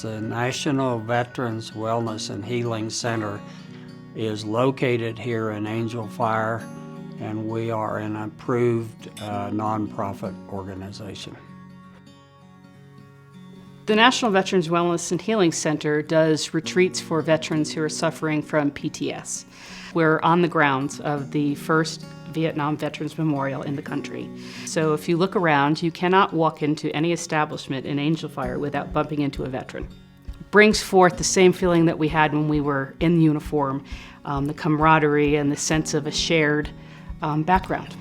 The National Veterans Wellness and Healing Center is located here in Angel Fire, and we are an approved nonprofit organization. The National Veterans Wellness and Healing Center does retreats for veterans who are suffering from PTS. We're on the grounds of the first Vietnam Veterans Memorial in the country. So if you look around, you cannot walk into any establishment in Angel Fire without bumping into a veteran. Brings forth the same feeling that we had when we were in uniform, the camaraderie and the sense of a shared background.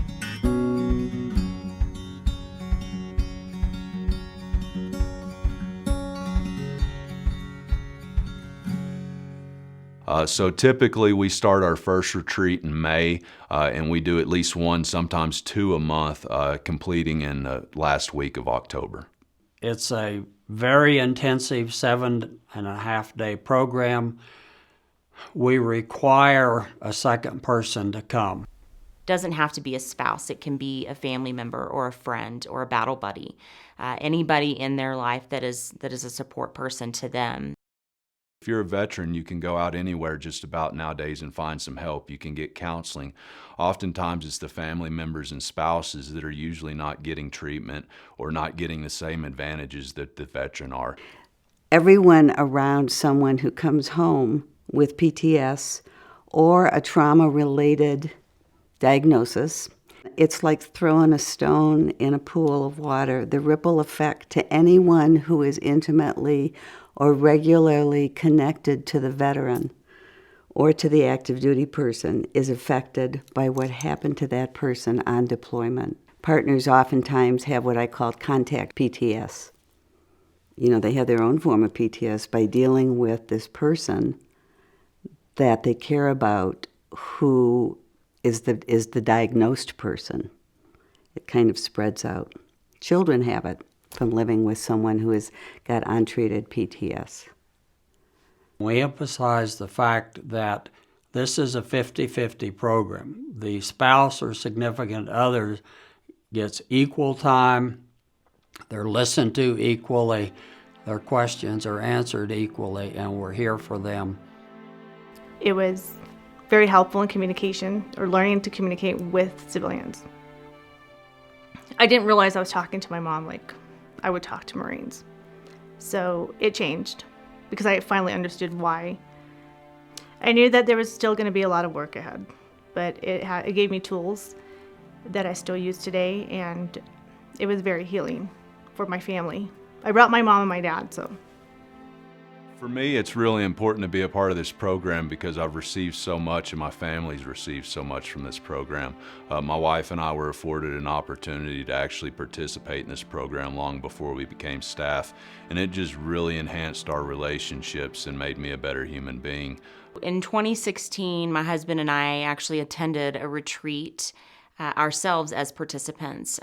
So typically we start our first retreat in May, and we do at least one, sometimes two a month, completing in the last week of October. It's a very intensive 7.5-day program. We require a second person to come. Doesn't have to be a spouse. It can be a family member or a friend or a battle buddy. Anybody in their life that is a support person to them. If you're a veteran, you can go out anywhere just about nowadays and find some help. You can get counseling. Oftentimes it's the family members and spouses that are usually not getting treatment or not getting the same advantages that the veteran are. Everyone around someone who comes home with PTS or a trauma-related diagnosis, it's like throwing a stone in a pool of water. The ripple effect to anyone who is intimately or regularly connected to the veteran or to the active duty person is affected by what happened to that person on deployment. Partners oftentimes have what I call contact PTS. You know, they have their own form of PTS by dealing with this person that they care about who is the diagnosed person. It kind of spreads out. Children have it from living with someone who has got untreated PTS. We emphasize the fact that this is a 50-50 program. The spouse or significant other gets equal time, they're listened to equally, their questions are answered equally, and we're here for them. It was very helpful in communication, or learning to communicate with civilians. I didn't realize I was talking to my mom like I would talk to Marines. So it changed because I finally understood why. I knew that there was still going to be a lot of work ahead, but it gave me tools that I still use today, and it was very healing for my family. I brought my mom and my dad, so. For me, it's really important to be a part of this program because I've received so much and my family's received so much from this program. My wife and I were afforded an opportunity to actually participate in this program long before we became staff, and it just really enhanced our relationships and made me a better human being. In 2016, my husband and I actually attended a retreat ourselves as participants.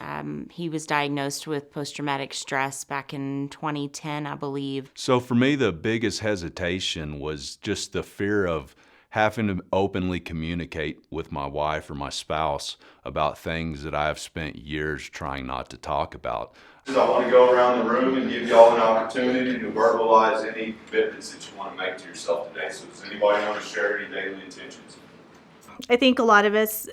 He was diagnosed with post-traumatic stress back in 2010, I believe. So for me, the biggest hesitation was just the fear of having to openly communicate with my wife or my spouse about things that I have spent years trying not to talk about. I want to go around the room and give y'all an opportunity to verbalize any commitments that you want to make to yourself today. So does anybody want to share any daily intentions? I think a lot of us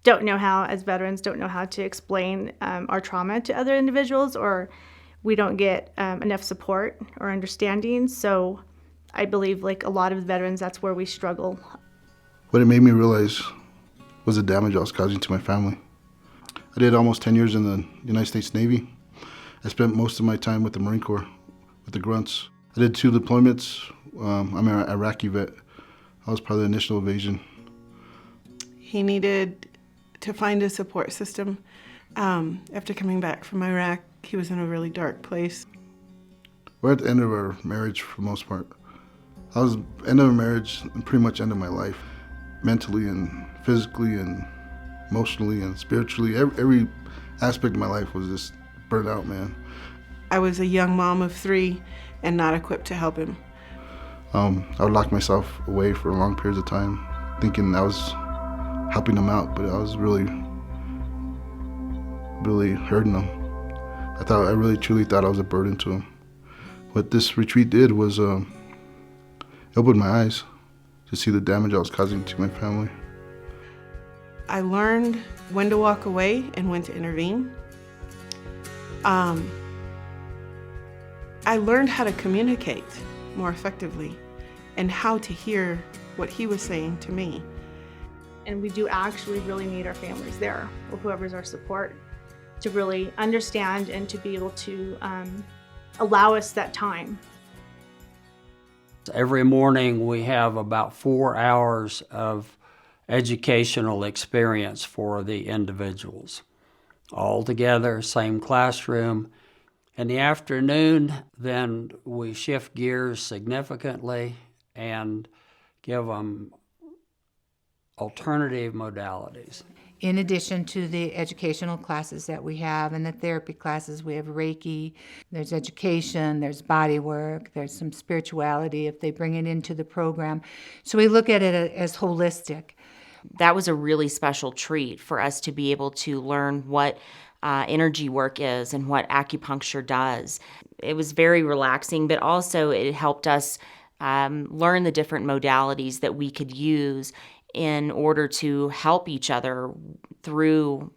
don't know how, as veterans, don't know how to explain our trauma to other individuals, or we don't get enough support or understanding. So I believe, like a lot of veterans, that's where we struggle. What it made me realize was the damage I was causing to my family. I did almost 10 years in the United States Navy. I spent most of my time with the Marine Corps, with the grunts. I did 2 deployments. I'm an Iraqi vet. I was part of the initial invasion. He needed to find a support system. After coming back from Iraq, he was in a really dark place. We're at the end of our marriage for the most part. I was end of a marriage and pretty much end of my life. Mentally and physically and emotionally and spiritually, every aspect of my life was just burnt out, man. I was a young mom of 3 and not equipped to help him. I would lock myself away for long periods of time, thinking I was helping him out, but I was really hurting him. I really truly thought I was a burden to him, What this retreat did was opened my eyes to see the damage I was causing to my family. I learned when to walk away and when to intervene. I learned how to communicate more effectively and how to hear what he was saying to me. And we do actually really need our families there, or whoever's our support, to really understand and to be able to allow us that time. Every morning we have about 4 hours of educational experience for the individuals. All together, same classroom. In the afternoon, then we shift gears significantly and give them alternative modalities. In addition to the educational classes that we have and the therapy classes, we have Reiki, there's education, there's body work, there's some spirituality if they bring it into the program. So we look at it as holistic. That was a really special treat for us to be able to learn what energy work is and what acupuncture does. It was very relaxing, but also it helped us learn the different modalities that we could use in order to help each other through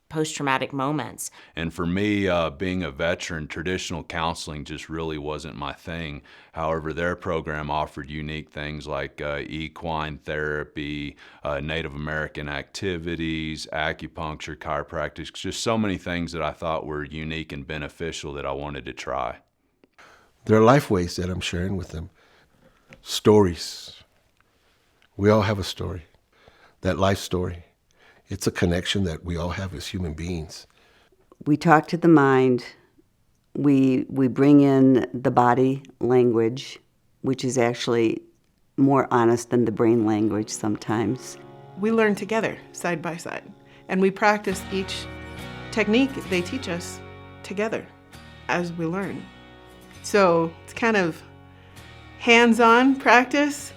post-traumatic moments. And for me, being a veteran, traditional counseling just really wasn't my thing. However, their program offered unique things like equine therapy, Native American activities, acupuncture, chiropractic, just so many things that I thought were unique and beneficial that I wanted to try. There are life ways that I'm sharing with them. Stories. We all have a story, that life story. It's a connection that we all have as human beings. We talk to the mind. We bring in the body language, which is actually more honest than the brain language sometimes. We learn together, side by side, and we practice each technique they teach us together as we learn. So it's kind of hands-on practice.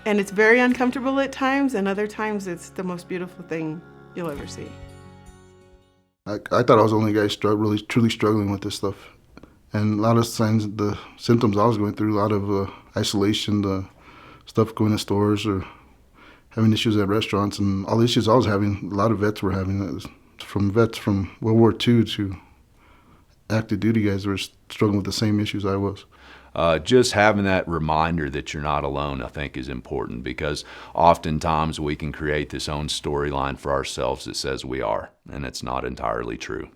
And it's very uncomfortable at times, and other times it's the most beautiful thing you'll ever see. I thought I was the only guy really truly struggling with this stuff. And a lot of the symptoms I was going through, a lot of isolation, the stuff going to stores or having issues at restaurants, and all the issues I was having, a lot of vets were having. It was from vets from World War II to active duty guys were struggling with the same issues I was. Just having that reminder that you're not alone, I think, is important, because oftentimes we can create this own storyline for ourselves that says we are, and it's not entirely true.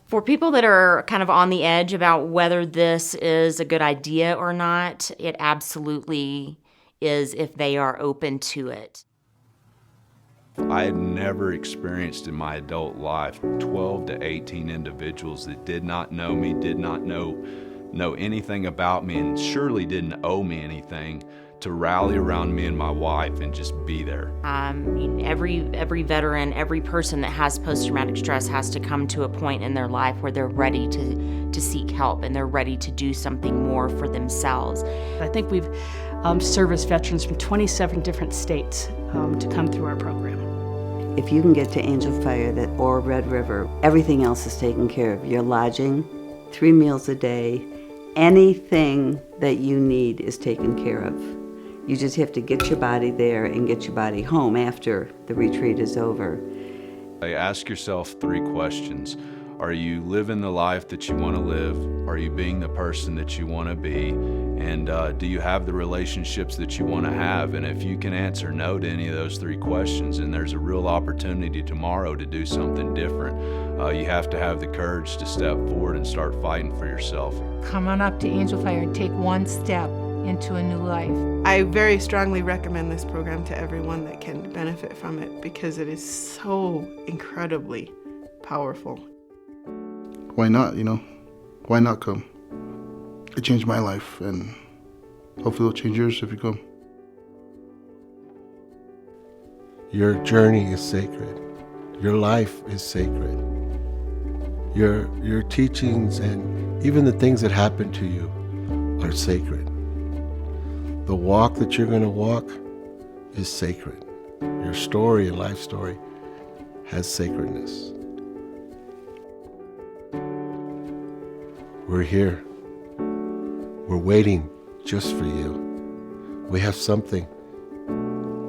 For people that are kind of on the edge about whether this is a good idea or not, it absolutely is if they are open to it. I had never experienced in my adult life 12 to 18 individuals that did not know me, did not know anything about me, and surely didn't owe me anything, to rally around me and my wife and just be there. Every veteran, every person that has post-traumatic stress has to come to a point in their life where they're ready to seek help and they're ready to do something more for themselves. I think we've serviced veterans from 27 different states to come through our program. If you can get to Angel Fire or Red River, everything else is taken care of. Your lodging, 3 meals a day, anything that you need is taken care of. You just have to get your body there and get your body home after the retreat is over. Ask yourself 3 questions. Are you living the life that you want to live? Are you being the person that you want to be? And do you have the relationships that you want to have? And if you can answer no to any of those 3 questions, then there's a real opportunity tomorrow to do something different. You have to have the courage to step forward and start fighting for yourself. Come on up to Angel Fire and take one step into a new life. I very strongly recommend this program to everyone that can benefit from it, because it is so incredibly powerful. Why not, Why not come? It changed my life, and hopefully it'll change yours if you come. Your journey is sacred. Your life is sacred. Your teachings and even the things that happen to you are sacred. The walk that you're going to walk is sacred. Your story and life story has sacredness. We're here. We're waiting just for you. We have something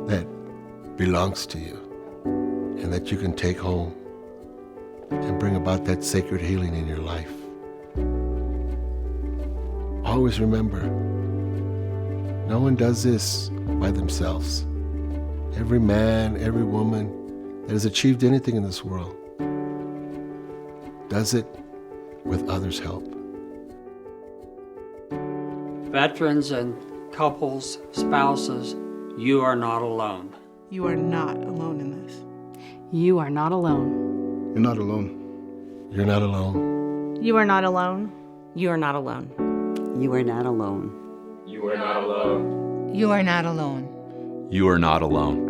that belongs to you and that you can take home and bring about that sacred healing in your life. Always remember, no one does this by themselves. Every man, every woman that has achieved anything in this world does it with others' help. Veterans and couples, spouses, you are not alone. You are not alone in this. You are not alone. You're not alone. You're not alone. You are not alone. You are not alone. You are not alone. You are not alone. You are not alone. You are not alone.